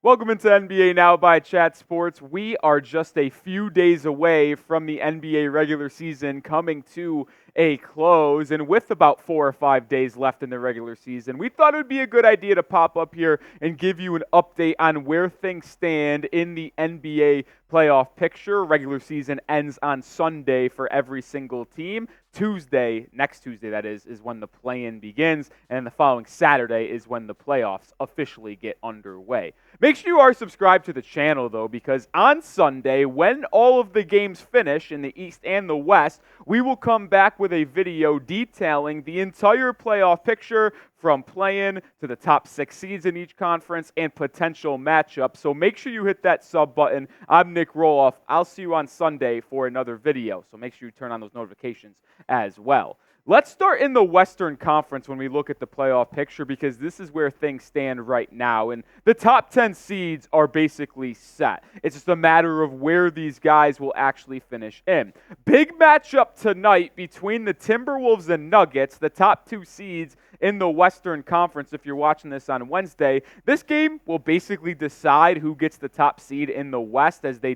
Welcome into NBA Now by Chat Sports. We are just a few days away from the NBA regular season coming to a close, and with about 4 or 5 days left in the regular season, we thought it would be a good idea to pop up here and give you an update on where things stand in the NBA playoff picture. Regular season ends on Sunday for every single team. Next Tuesday that is when the play-in begins, and the following Saturday is when the playoffs officially get underway. Make sure you are subscribed to the channel, though, because on Sunday, when all of the games finish in the East and the West, we will come back with a video detailing the entire playoff picture from play-in to the top 6 seeds in each conference and potential matchups. So make sure you hit that sub button. I'm Nic Rohloff. I'll see you on Sunday for another video, so make sure you turn on those notifications as well. Let's start in the Western Conference when we look at the playoff picture, because this is where things stand right now. And the top 10 seeds are basically set. It's just a matter of where these guys will actually finish in. Big matchup tonight between the Timberwolves and Nuggets, the top 2 seeds in the Western Conference. If you're watching this on Wednesday, this game will basically decide who gets the top seed in the West, as they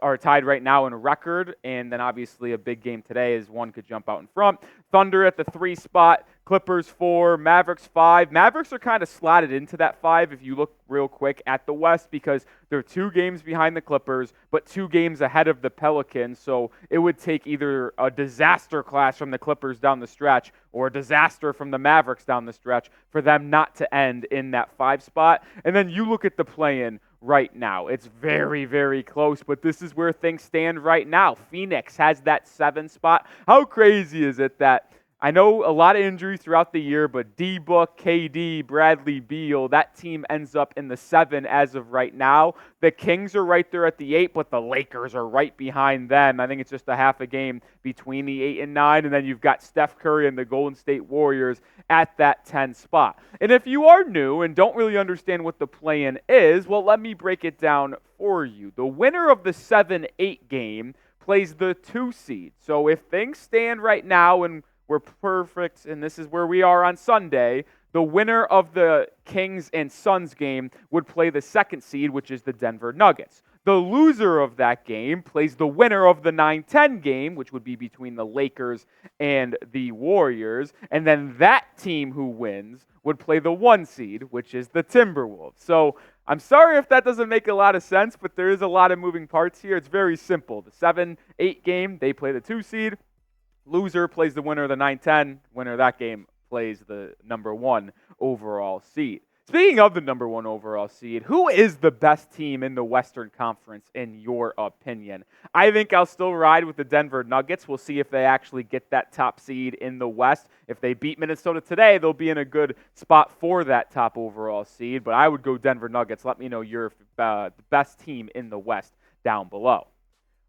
are tied right now in record, and then obviously a big game today as one could jump out in front. Thunder at the 3 spot, Clippers 4, Mavericks 5. Mavericks are kind of slotted into that 5 if you look real quick at the West, because they're 2 games behind the Clippers, but 2 games ahead of the Pelicans, so it would take either a disaster clash from the Clippers down the stretch or a disaster from the Mavericks down the stretch for them not to end in that 5 spot. And then you look at the play-in right now. It's very, very close, but this is where things stand right now. Phoenix has that 7 spot. How crazy is it that I know a lot of injuries throughout the year, but D-Book, KD, Bradley Beal, that team ends up in the 7 as of right now. The Kings are right there at the 8, but the Lakers are right behind them. I think it's just a half a game between the 8 and 9, and then you've got Steph Curry and the Golden State Warriors at that 10 spot. And if you are new and don't really understand what the play-in is, well, let me break it down for you. The winner of the 7-8 game plays the 2 seed. So if things stand right now and we're perfect, and this is where we are on Sunday, the winner of the Kings and Suns game would play the 2nd seed, which is the Denver Nuggets. The loser of that game plays the winner of the 9-10 game, which would be between the Lakers and the Warriors, and then that team who wins would play the 1 seed, which is the Timberwolves. So I'm sorry if that doesn't make a lot of sense, but there is a lot of moving parts here. It's very simple. The 7-8 game, they play the 2 seed. Loser plays the winner of the 9-10. Winner of that game plays the number 1 overall seed. Speaking of the number 1 overall seed, who is the best team in the Western Conference in your opinion? I think I'll still ride with the Denver Nuggets. We'll see if they actually get that top seed in the West. If they beat Minnesota today, they'll be in a good spot for that top overall seed. But I would go Denver Nuggets. Let me know your best team in the West down below.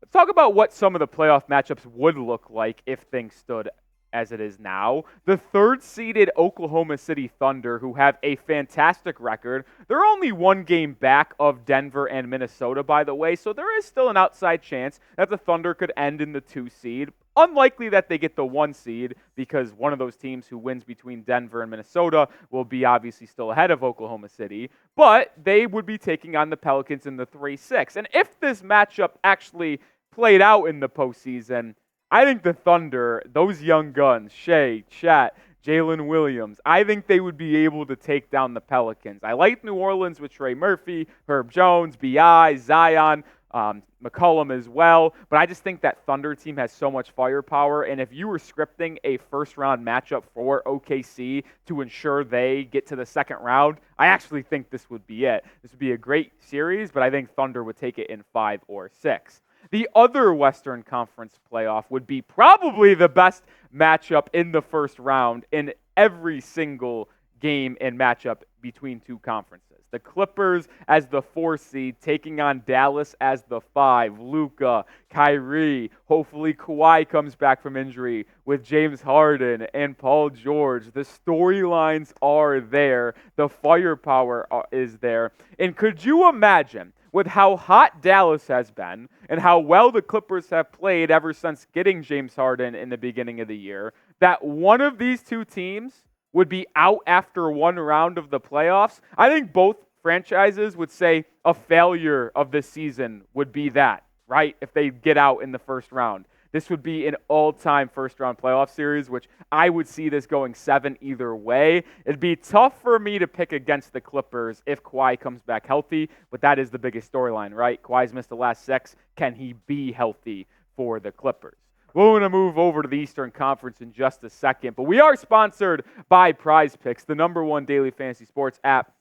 Let's talk about what some of the playoff matchups would look like if things stood as it is now. The 3rd-seeded Oklahoma City Thunder, who have a fantastic record. They're only 1 game back of Denver and Minnesota, by the way, so there is still an outside chance that the Thunder could end in the 2 seed. Unlikely that they get the 1 seed, because one of those teams who wins between Denver and Minnesota will be obviously still ahead of Oklahoma City, but they would be taking on the Pelicans in the 3-6. And if this matchup actually played out in the postseason, I think the Thunder, those young guns, Shea, Chat, Jalen Williams, I think they would be able to take down the Pelicans. I like New Orleans with Trey Murphy, Herb Jones, B.I., Zion, McCollum as well, but I just think that Thunder team has so much firepower, and if you were scripting a first-round matchup for OKC to ensure they get to the 2nd round, I actually think this would be it. This would be a great series, but I think Thunder would take it in 5 or 6. The other Western Conference playoff would be probably the best matchup in the first round in every single game and matchup between 2 conferences. The Clippers as the 4 seed taking on Dallas as the 5. Luka, Kyrie, hopefully Kawhi comes back from injury with James Harden and Paul George. The storylines are there. The firepower is there. And could you imagine, with how hot Dallas has been and how well the Clippers have played ever since getting James Harden in the beginning of the year, that one of these 2 teams would be out after 1 round of the playoffs? I think both franchises would say a failure of this season would be that, right? If they get out in the first round. This would be an all-time first-round playoff series, which I would see this going 7 either way. It'd be tough for me to pick against the Clippers if Kawhi comes back healthy, but that is the biggest storyline, right? Kawhi's missed the last 6. Can he be healthy for the Clippers? We're going to move over to the Eastern Conference in just a second, but we are sponsored by PrizePicks, the #1 daily fantasy sports app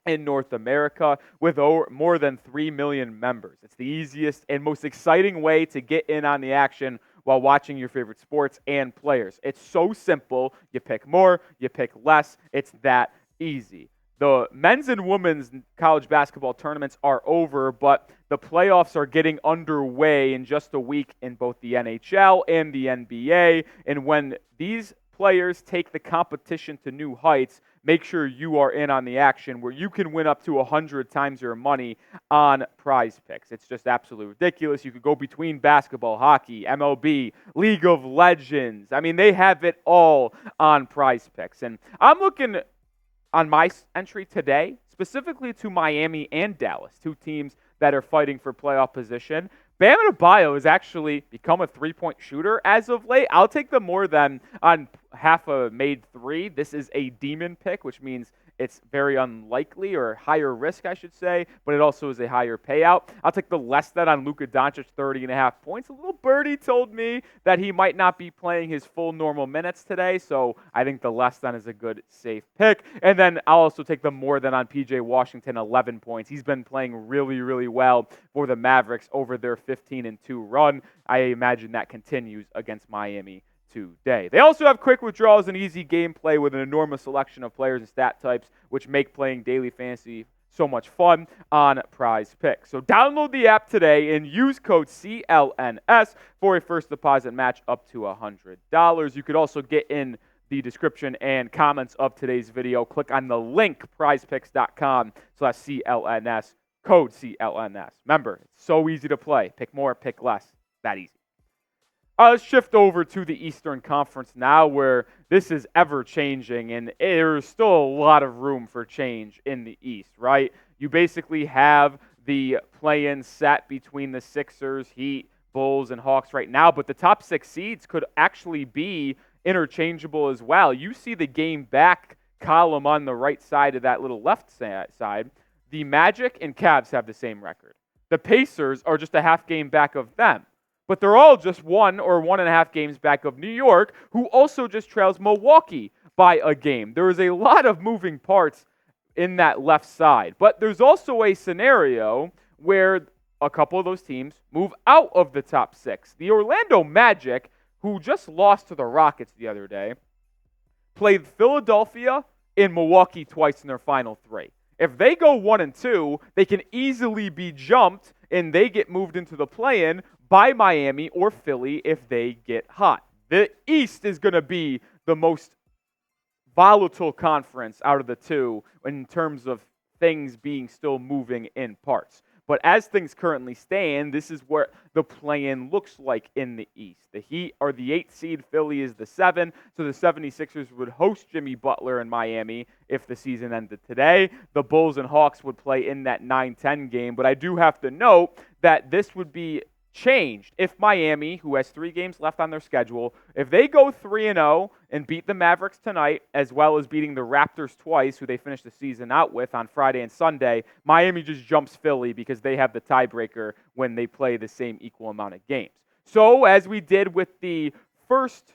in North America with more than 3 million members. It's the easiest and most exciting way to get in on the action while watching your favorite sports and players. It's so simple. You pick more, you pick less. It's that easy. The men's and women's college basketball tournaments are over, but the playoffs are getting underway in just a week in both the NHL and the NBA. And when these players take the competition to new heights, make sure you are in on the action where you can win up to 100 times your money on PrizePicks. It's just absolutely ridiculous. You could go between basketball, hockey, MLB, League of Legends. I mean, they have it all on PrizePicks. And I'm looking on my entry today, specifically to Miami and Dallas, 2 teams that are fighting for playoff position. Bam Adebayo has actually become a three-point shooter as of late. I'll take the more than on half a made 3. This is a demon pick, which means it's very unlikely or higher risk, I should say, but it also is a higher payout. I'll take the less than on Luka Doncic, 30.5 points. A little birdie told me that he might not be playing his full normal minutes today, so I think the less than is a good, safe pick. And then I'll also take the more than on PJ Washington, 11 points. He's been playing really, really well for the Mavericks over their 15-2 run. I imagine that continues against Miami today. They also have quick withdrawals and easy gameplay with an enormous selection of players and stat types, which make playing daily fantasy so much fun on PrizePicks. So download the app today and use code CLNS for a first deposit match up to $100. You could also get in the description and comments of today's video. Click on the link, prizepicks.com/CLNS, code CLNS. Remember, it's so easy to play. Pick more, pick less. That easy. Let's shift over to the Eastern Conference now, where this is ever-changing, and there's still a lot of room for change in the East, right? You basically have the play-in set between the Sixers, Heat, Bulls, and Hawks right now, but the top 6 seeds could actually be interchangeable as well. You see the game back column on the right side of that little left side. The Magic and Cavs have the same record. The Pacers are just a half game back of them. But they're all just 1 or 1.5 games back of New York, who also just trails Milwaukee by a game. There is a lot of moving parts in that left side. But there's also a scenario where a couple of those teams move out of the top 6. The Orlando Magic, who just lost to the Rockets the other day, played Philadelphia and Milwaukee twice in their final 3. If they go 1-2, they can easily be jumped and they get moved into the play-in by Miami or Philly if they get hot. The East is going to be the most volatile conference out of the 2 in terms of things being still moving in parts. But as things currently stand, this is what the play-in looks like in the East. The Heat are the 8th seed, Philly is the 7, so the 76ers would host Jimmy Butler in Miami if the season ended today. The Bulls and Hawks would play in that 9-10 game, but I do have to note that this would be changed if Miami, who has 3 games left on their schedule, if they go 3-0 and beat the Mavericks tonight, as well as beating the Raptors twice, who they finished the season out with on Friday and Sunday, Miami just jumps Philly because they have the tiebreaker when they play the same equal amount of games. So, as we did with the first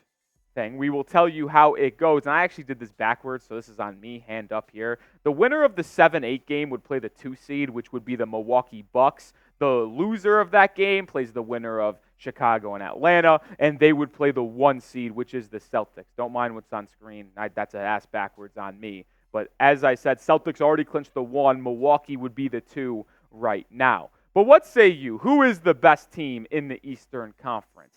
thing, we will tell you how it goes. And I actually did this backwards, so this is on me, hand up here. The winner of the 7-8 game would play the 2 seed, which would be the Milwaukee Bucks. The loser of that game plays the winner of Chicago and Atlanta, and they would play the 1 seed, which is the Celtics. Don't mind what's on screen. That's an ass backwards on me. But as I said, Celtics already clinched the 1. Milwaukee would be the 2 right now. But what say you? Who is the best team in the Eastern Conference?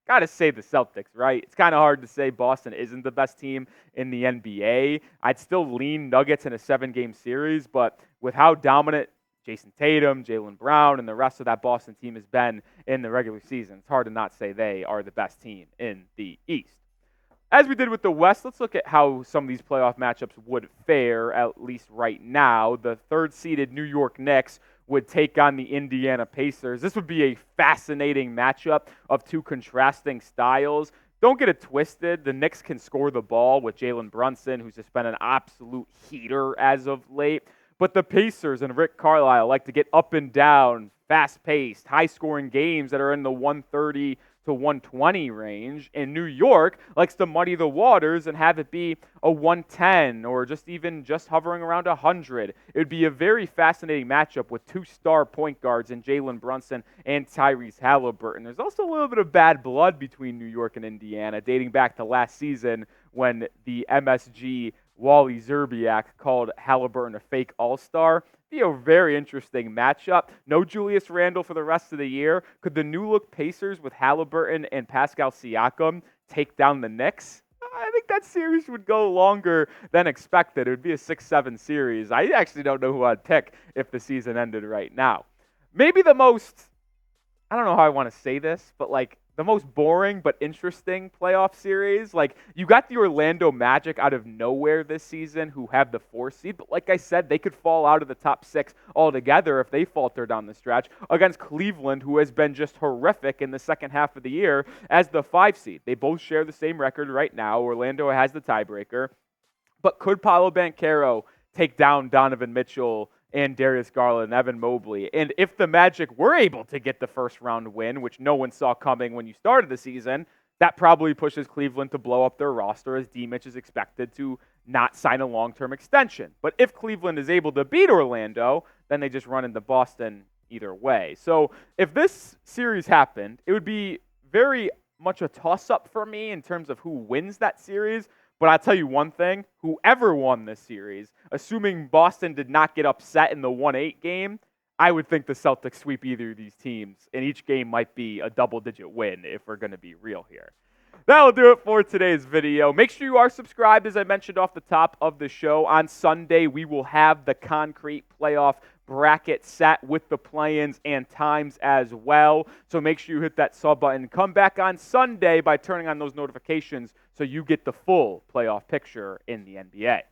Got to say the Celtics, right? It's kind of hard to say Boston isn't the best team in the NBA. I'd still lean Nuggets in a 7-game series, but with how dominant Jason Tatum, Jaylen Brown, and the rest of that Boston team has been in the regular season, it's hard to not say they are the best team in the East. As we did with the West, let's look at how some of these playoff matchups would fare, at least right now. The third-seeded New York Knicks would take on the Indiana Pacers. This would be a fascinating matchup of two contrasting styles. Don't get it twisted. The Knicks can score the ball with Jalen Brunson, who's just been an absolute heater as of late. But the Pacers and Rick Carlisle like to get up and down, fast-paced, high-scoring games that are in the 130 to 120 range. And New York likes to muddy the waters and have it be a 110 or just hovering around 100. It would be a very fascinating matchup with two star point guards in Jalen Brunson and Tyrese Halliburton. There's also a little bit of bad blood between New York and Indiana, dating back to last season when the MSG Wally Zerbiak called Halliburton a fake all-star. Be a very interesting matchup. No Julius Randle for the rest of the year. Could the new-look Pacers with Halliburton and Pascal Siakam take down the Knicks? I think that series would go longer than expected. It would be a 6-7 series. I actually don't know who I'd pick if the season ended right now. Maybe the most, I don't know how I want to say this, but the most boring but interesting playoff series. You got the Orlando Magic out of nowhere this season, who have the 4 seed, but like I said, they could fall out of the top 6 altogether if they falter down the stretch, against Cleveland, who has been just horrific in the second half of the year as the 5 seed. They both share the same record right now. Orlando has the tiebreaker, but could Paolo Banchero take down Donovan Mitchell and Darius Garland and Evan Mobley? And if the Magic were able to get the first round win, which no one saw coming when you started the season, that probably pushes Cleveland to blow up their roster, as D-Mitch is expected to not sign a long-term extension. But if Cleveland is able to beat Orlando, then they just run into Boston either way. So if this series happened, it would be very much a toss-up for me in terms of who wins that series. But I'll tell you one thing, whoever won this series, assuming Boston did not get upset in the 1-8 game, I would think the Celtics sweep either of these teams, and each game might be a double-digit win if we're going to be real here. That'll do it for today's video. Make sure you are subscribed, as I mentioned off the top of the show. On Sunday, we will have the concrete playoff bracket set with the play-ins and times as well. So make sure you hit that sub button. Come back on Sunday by turning on those notifications so you get the full playoff picture in the NBA.